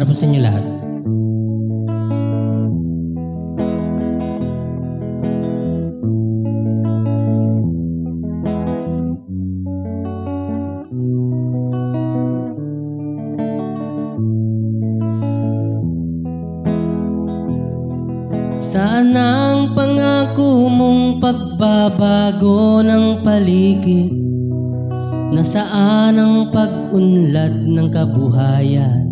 Para po sa inyo lahat. Saan ang pangako mong pagbabago ng paligid? Nasaan ang pag-unlad ng kabuhayan?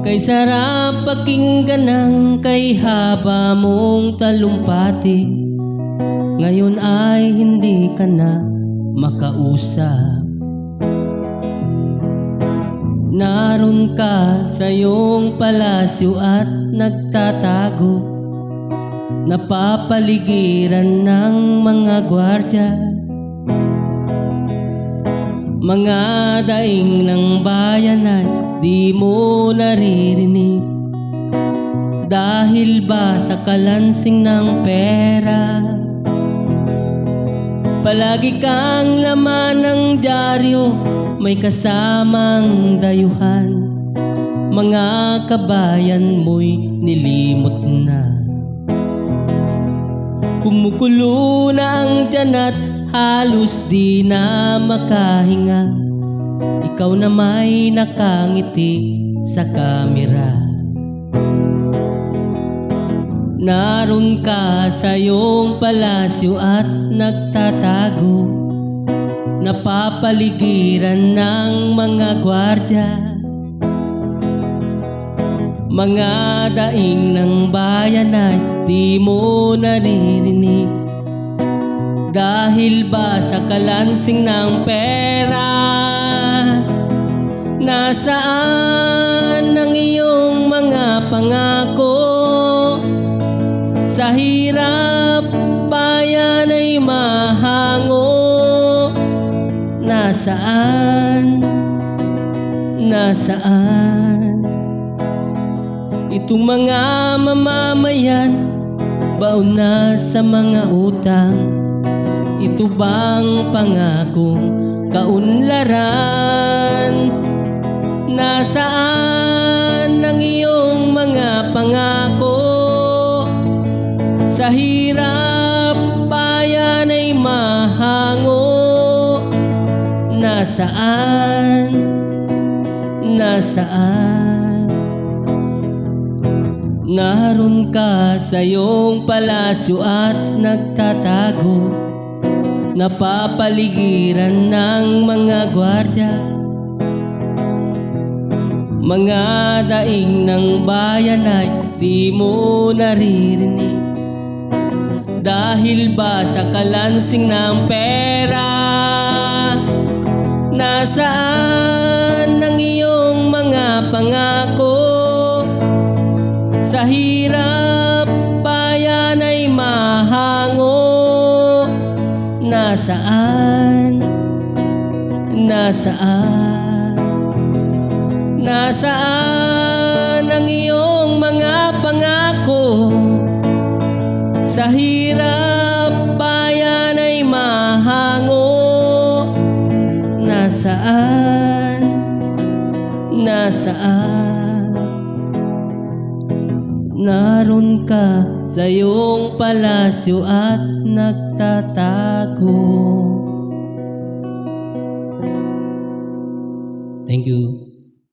Kay sarap pakinggan ng kay haba mong talumpati, ngayon ay hindi ka na makausap. Naroon ka sa iyong palasyo at nagtatago, napapaligiran ng mga gwardya. Mga daing ng bayan ay di mo naririnig, dahil ba sa kalansing ng pera? Palagi kang laman ng dyaryo, may kasamang dayuhan, mga kabayan mo'y nilimot na. Kumukulo na ang tiyan at halos di na makahinga, ikaw na may nakangiti sa kamera. Naroon ka sa iyong palasyo at nagtatago, napapaligiran ng mga gwardya. Mga daing ng bayan ay di mo naririnig, dahil ba sa kalansing ng pera? Nasaan ang iyong mga pangako? Sa hirap bayan ay mahango. Nasaan? Nasaan? Itong mga mamamayan, baon na sa mga utang. Ito bang pangakong kaunlaran? Nasaan ang iyong mga pangako? Sa hirap bayan ay mahango. Nasaan? Nasaan? Naroon ka sa iyong palasyo at nagtatago, napapaligiran ng mga gwardya. Mga daing ng bayan ay di mo naririnig, dahil ba sa kalansing ng pera? Nasaan ang iyong mga pangako? Sa hirap bayan ay mahango. Nasaan? Nasaan? Nasaan ang iyong mga pangako? Sa hirap bayan ay mahango. Nasaan? Nasaan? Naroon ka sa iyong palasyo at nagtatago. Thank you.